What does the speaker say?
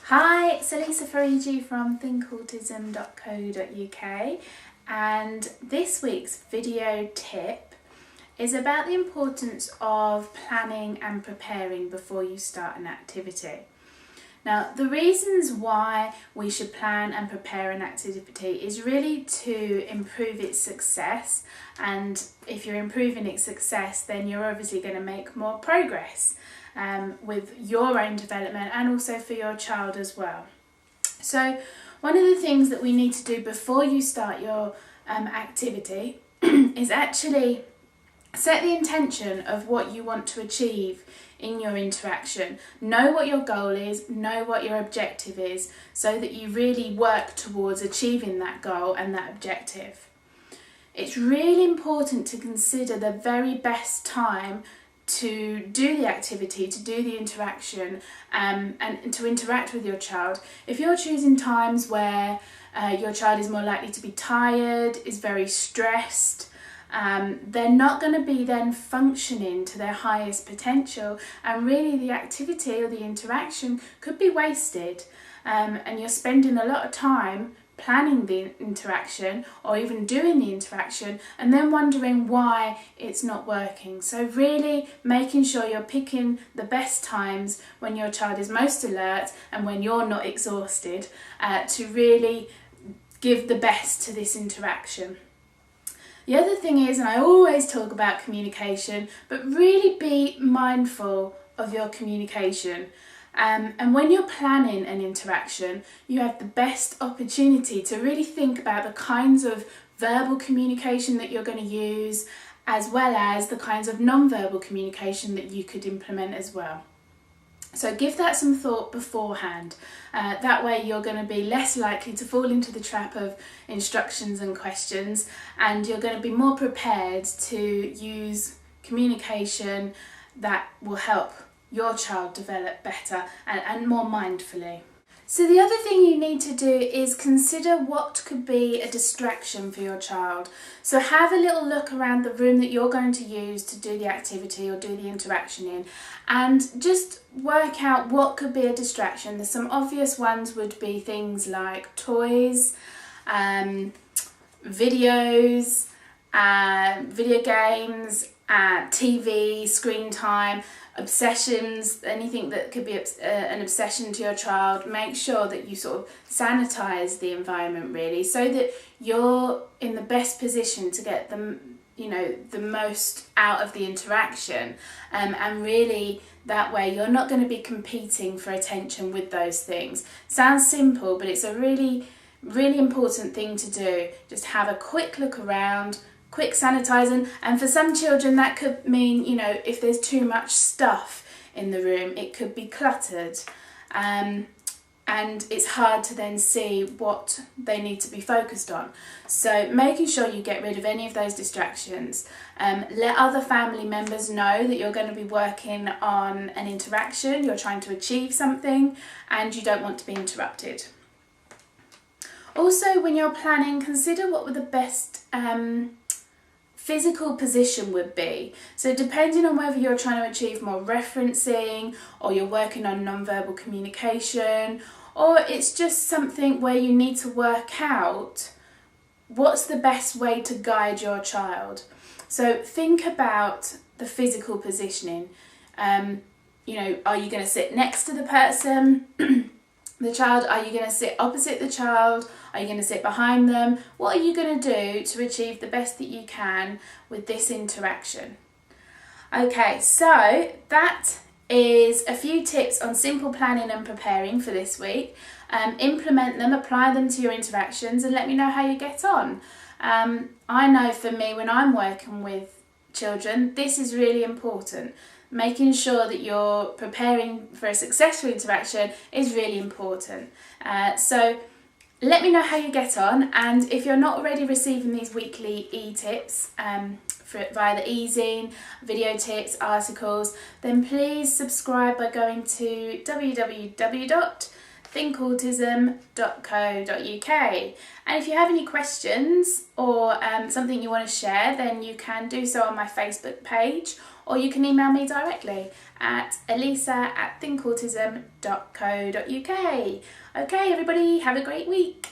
Hi, it's Elisa Farigi from thinkautism.co.uk, and this week's video tip is about the importance of planning and preparing before you start an activity. Now, the reasons why we should plan and prepare an activity is really to improve its success, and if you're improving its success, then you're obviously going to make more progress with your own development and also for your child as well. So one of the things that we need to do before you start your activity is actually set the intention of what you want to achieve in your interaction. Know what your goal is, know what your objective is, so that you really work towards achieving that goal and that objective. It's really important to consider the very best time to do the activity, to do the interaction, and to interact with your child. If you're choosing times where your child is more likely to be tired, is very stressed, they're not going to be then functioning to their highest potential, and really the activity or the interaction could be wasted, and you're spending a lot of time planning the interaction or even doing the interaction and then wondering why it's not working. So really making sure you're picking the best times when your child is most alert and when you're not exhausted to really give the best to this interaction. The other thing is, and I always talk about communication, but really be mindful of your communication. And when you're planning an interaction, you have the best opportunity to really think about the kinds of verbal communication that you're going to use, as well as the kinds of non-verbal communication that you could implement as well. So give that some thought beforehand. That way you're going to be less likely to fall into the trap of instructions and questions, and you're going to be more prepared to use communication that will help your child develop better and more mindfully. So the other thing you need to do is consider what could be a distraction for your child. So have a little look around the room that you're going to use to do the activity or do the interaction in, and just work out what could be a distraction. There's some obvious ones would be things like toys, videos, video games, TV, screen time, obsessions, anything that could be an obsession to your child. Make sure that you sort of sanitize the environment really, so that you're in the best position to get the most out of the interaction, and really that way you're not going to be competing for attention with those things. Sounds simple, but it's a really important thing to do. Just have a quick look around, quick sanitising, and for some children that could mean, if there's too much stuff in the room, it could be cluttered, and it's hard to then see what they need to be focused on. So making sure you get rid of any of those distractions. Let other family members know that you're going to be working on an interaction, you're trying to achieve something, and you don't want to be interrupted. Also, when you're planning, consider what would the best physical position would be. So depending on whether you're trying to achieve more referencing, or you're working on non-verbal communication, or it's just something where you need to work out what's the best way to guide your child. So think about the physical positioning. Are you going to sit next to the person, the child? Are you going to sit opposite the child? Are you going to sit behind them? What are you going to do to achieve the best that you can with this interaction? Okay, so that is a few tips on simple planning and preparing for this week. Implement them, apply them to your interactions, and let me know how you get on. I know for me, when I'm working with children, this is really important. Making sure that you're preparing for a successful interaction is really important. So let me know how you get on, and if you're not already receiving these weekly e-tips via the ezine, video tips, articles, then please subscribe by going to www.thinkautism.co.uk. And if you have any questions or something you want to share, then you can do so on my Facebook page or you can email me directly at elisa@thinkautism.co.uk. Okay everybody, have a great week.